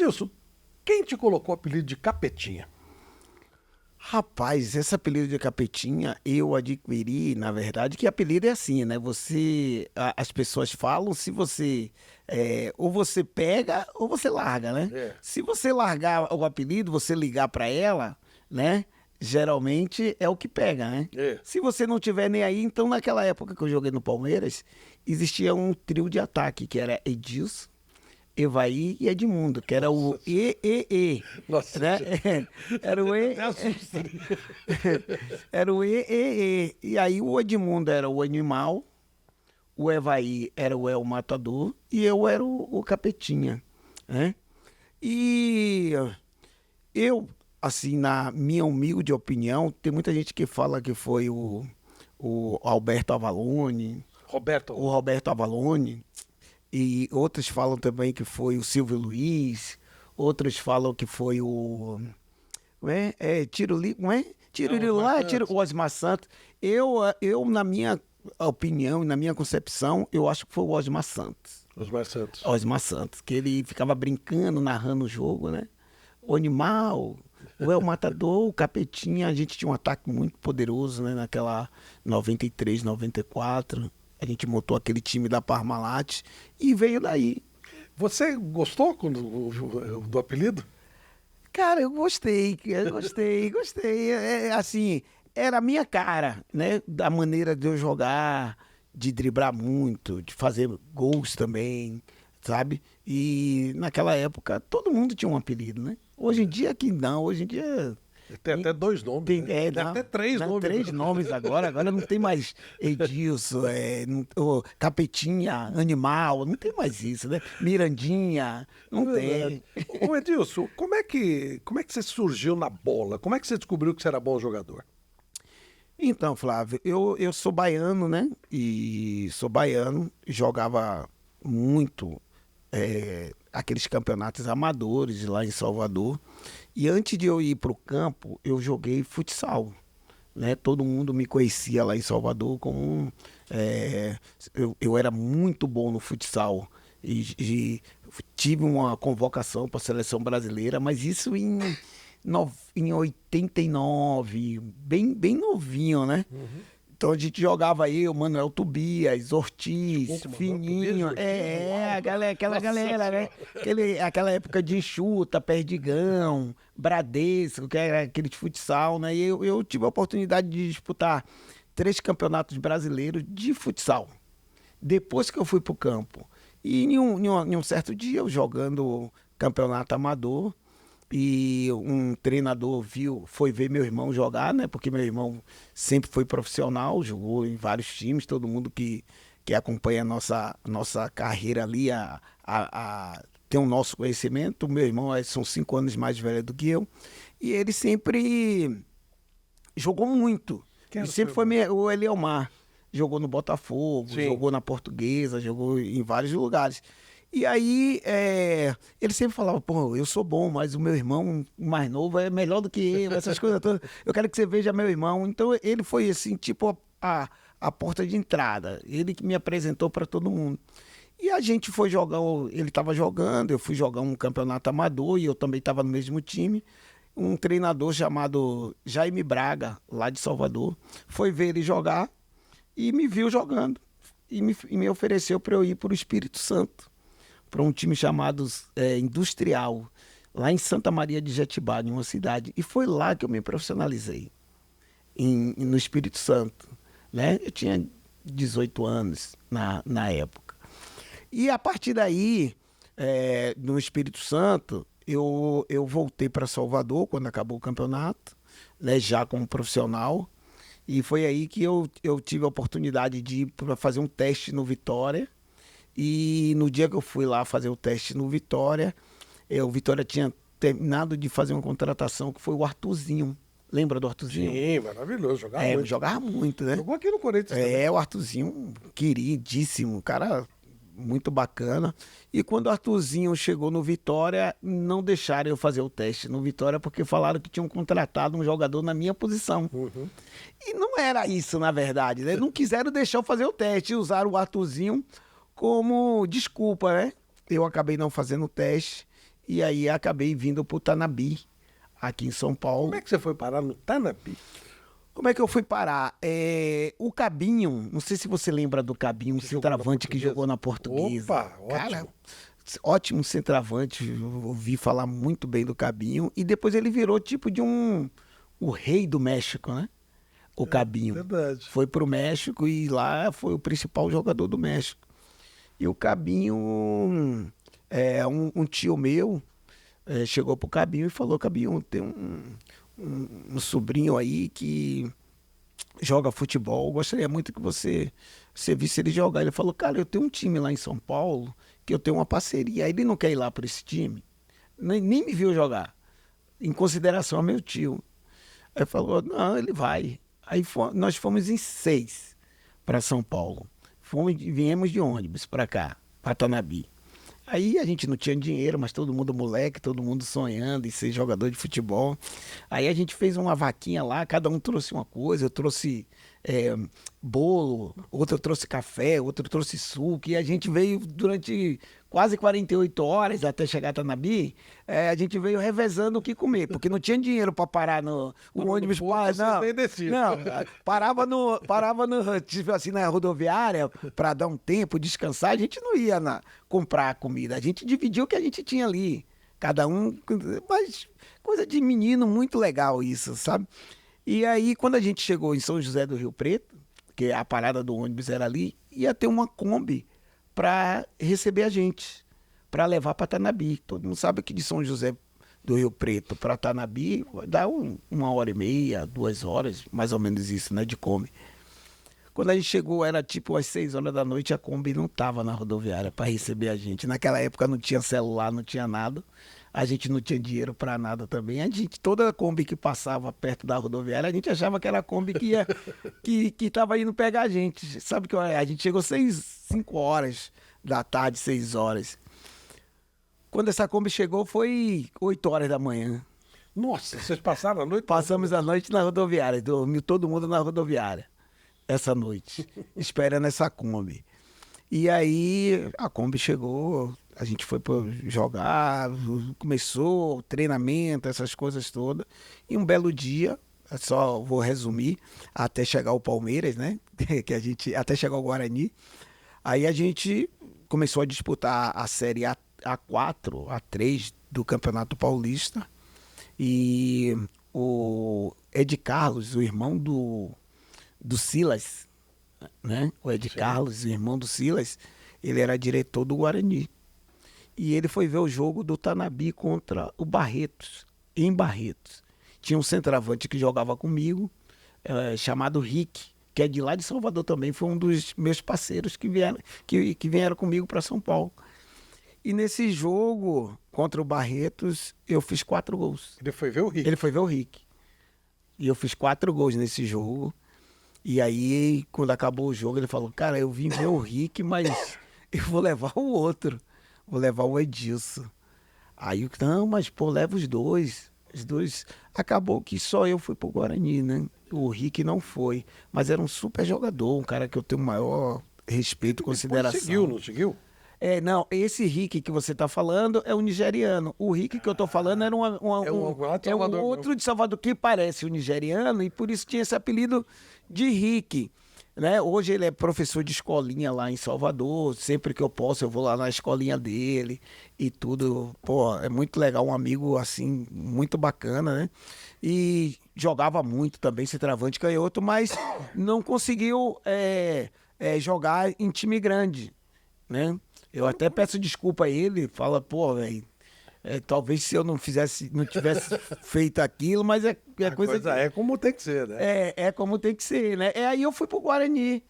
Edilson, quem te colocou o apelido de Capetinha? Rapaz, esse apelido de Capetinha eu adquiri, na verdade, que apelido é assim, né? As pessoas falam se você, ou você pega ou você larga, né? É. Se você largar o apelido, você ligar pra ela, né? Geralmente é o que pega, né? É. Se você não tiver nem aí, então naquela época que eu joguei no Palmeiras, existia um trio de ataque, que era Edilson, Evaí e Edmundo, que era o Nossa. E, Nossa, né? Era o E, até assusta. era o E. E aí o Edmundo era o animal, o Evaí era o El Matador e eu era o Capetinha, né? E eu, assim, na minha humilde opinião, tem muita gente que fala que foi o Alberto Avalone, Roberto, o Roberto Avalone, e outros falam também que foi o Silvio Luiz, outros falam que foi o. Como é? Não é? Tiro Osmar lá, Santos. o Osmar Santos. Eu, na minha opinião e na minha concepção, eu acho que foi o Osmar Santos. Osmar Santos. Osmar Santos, que ele ficava brincando, narrando o jogo, né? O animal, o El Matador, o Capetinha, a gente tinha um ataque muito poderoso, né? Naquela 93, 94. A gente montou aquele time da Parmalat e veio daí. Você gostou do apelido? Cara, eu gostei. Assim, era a minha cara, né? Da maneira de eu jogar, de driblar muito, de fazer gols também, sabe? E naquela época todo mundo tinha um apelido, né? Hoje em dia que não, hoje em dia Tem até dois nomes. tem, Né? Tem não, até três não, nomes. três nomes agora não tem mais Edilson, Capetinha, Animal, não tem mais isso, né? Mirandinha, não tem. Ô Edilson, como é que você surgiu na bola? Como é que você descobriu que você era bom jogador? Então, Flávio, eu sou baiano, né? E sou baiano, jogava muito aqueles campeonatos amadores lá em Salvador. E antes de eu ir para o campo, eu joguei futsal. Né? Todo mundo me conhecia lá em Salvador como eu era muito bom no futsal. E tive uma convocação para a seleção brasileira, mas isso em 89, bem novinho, né? Então a gente jogava eu, Manuel Tobias, Ortiz, Pô, Manuel Fininho, Tobias e Ortiz, aquela Nossa galera, né? Senhora. Aquela época de Enxuta, Perdigão, Bradesco, que era aquele de futsal, né? E eu tive a oportunidade de disputar 3 campeonatos brasileiros de futsal, depois que eu fui pro campo. E em um certo dia, eu jogando campeonato amador, e um treinador foi ver meu irmão jogar, né? Porque meu irmão sempre foi profissional, jogou em vários times, todo mundo que acompanha a nossa carreira ali, tem o nosso conhecimento. Meu irmão são 5 anos mais velho do que eu, e ele sempre jogou muito. Quem E era o sempre seu foi irmão? o Eliomar. Jogou no Botafogo, Sim. jogou na Portuguesa, jogou em vários lugares. E aí, ele sempre falava, pô, eu sou bom, mas o meu irmão mais novo é melhor do que eu, essas coisas todas. Eu quero que você veja meu irmão. Então, ele foi assim, tipo, a porta de entrada. Ele que me apresentou para todo mundo. E a gente foi jogar, ele estava jogando, eu fui jogar um campeonato amador e eu também estava no mesmo time. Um treinador chamado Jaime Braga, lá de Salvador, foi ver ele jogar e me viu jogando. E me ofereceu para eu ir para o Espírito Santo, para um time chamado Industrial, lá em Santa Maria de Jetibá, em uma cidade. E foi lá que eu me profissionalizei, no Espírito Santo. Né? Eu tinha 18 anos na época. E a partir daí, no Espírito Santo, eu voltei para Salvador quando acabou o campeonato, né, já como profissional. E foi aí que eu tive a oportunidade de ir para fazer um teste no Vitória. E no dia que eu fui lá fazer o teste no Vitória, o Vitória tinha terminado de fazer uma contratação que foi o Arthurzinho. Lembra do Arthurzinho? Sim, maravilhoso, jogava muito. Jogava muito, né? Jogou aqui no Corinthians também. O Arthurzinho, queridíssimo, cara muito bacana. E quando o Arthurzinho chegou no Vitória, não deixaram eu fazer o teste no Vitória porque falaram que tinham contratado um jogador na minha posição. Uhum. E não era isso, na verdade, né? Não quiseram deixar eu fazer o teste e usaram o Arthurzinho como desculpa, né? Eu acabei não fazendo o teste E aí acabei vindo pro Tanabi, aqui em São Paulo. Como é que você foi parar no Tanabi? Como é que eu fui parar? O Cabinho, não sei se você lembra do Cabinho, um Que jogou na centroavante que Portuguesa? jogou na Portuguesa. Opa, Cara, ótimo. ótimo centroavante, eu ouvi falar muito bem do Cabinho. E depois ele virou tipo de o rei do México, né? O Cabinho. Verdade. Foi pro México e lá foi o principal jogador do México. E o Cabinho, um tio meu, chegou pro Cabinho e falou: Cabinho, tem um sobrinho aí que joga futebol, gostaria muito que você visse ele jogar. Ele falou: cara, eu tenho um time lá em São Paulo que eu tenho uma parceria. Aí ele não quer ir lá para esse time, nem me viu jogar, em consideração ao meu tio. Aí falou: não, ele vai. Aí nós fomos em 6 para São Paulo. Viemos de ônibus para cá, para Tanabi. Aí a gente não tinha dinheiro, mas todo mundo moleque, todo mundo sonhando em ser jogador de futebol. Aí a gente fez uma vaquinha lá, cada um trouxe uma coisa. Eu trouxe bolo, outro trouxe café, outro trouxe suco. E a gente veio durante quase 48 horas até chegar a Tanabi, a gente veio revezando o que comer, porque não tinha dinheiro para parar no ônibus. Não, parava tipo assim, na rodoviária para dar um tempo, descansar. A gente não ia comprar comida, a gente dividia o que a gente tinha ali, cada um, mas coisa de menino, muito legal isso, sabe? E aí, quando a gente chegou em São José do Rio Preto, que a parada do ônibus era ali, ia ter uma Kombi para receber a gente, para levar para Tanabi. Todo mundo sabe que de São José do Rio Preto para Tanabi dá 1h30, 2 horas, mais ou menos isso, né, de Kombi. Quando a gente chegou, era tipo às 6 horas da noite, a Kombi não estava na rodoviária para receber a gente. Naquela época não tinha celular, não tinha nada. A gente não tinha dinheiro para nada também. Toda a Kombi que passava perto da rodoviária, a gente achava que era a Kombi que estava indo pegar a gente. Sabe que a gente chegou 5 horas da tarde, 6 horas. Quando essa Kombi chegou, foi 8 horas da manhã. Nossa, vocês passaram a noite? Passamos a noite na rodoviária, dormiu todo mundo na rodoviária essa noite, esperando essa Kombi. E aí a Kombi chegou, a gente foi pra jogar, começou o treinamento, essas coisas todas. E um belo dia, só vou resumir, até chegar o Palmeiras, né? Até chegar o Guarani. Aí a gente começou a disputar a Série A4, A3 do Campeonato Paulista. E o Ed Carlos, o irmão do Silas, né? O Ed Carlos, o irmão do Silas, ele era diretor do Guarani. E ele foi ver o jogo do Tanabi contra o Barretos, em Barretos. Tinha um centroavante que jogava comigo, chamado Rick, que é de lá de Salvador também, foi um dos meus parceiros que vieram comigo para São Paulo. E nesse jogo contra o Barretos, eu fiz 4 gols. Ele foi ver o Rick. Ele foi ver o Rick. E eu fiz 4 gols nesse jogo. E aí, quando acabou o jogo, ele falou: cara, eu vim ver o Rick, mas eu vou levar o outro. Vou levar o Edilson. Aí, não, mas pô, leva os dois. Os dois. Acabou que só eu fui pro Guarani, né? O Rick não foi. Mas era um super jogador, um cara que eu tenho o maior respeito e consideração. Seguiu, não seguiu? Não, esse Rick que você tá falando é o nigeriano. O Rick que eu tô falando era um outro de Salvador que parece o nigeriano e por isso tinha esse apelido de Rick, né? Hoje ele é professor de escolinha lá em Salvador. Sempre que eu posso eu vou lá na escolinha dele e tudo. Pô, é muito legal, um amigo assim, muito bacana, né? E jogava muito também, centroavante canhoto, mas não conseguiu jogar em time grande, né? Eu até peço desculpa a ele, fala, pô, velho, talvez se eu não tivesse feito aquilo, mas a coisa é como tem que ser, né? É como tem que ser, né? Aí eu fui pro Guarani.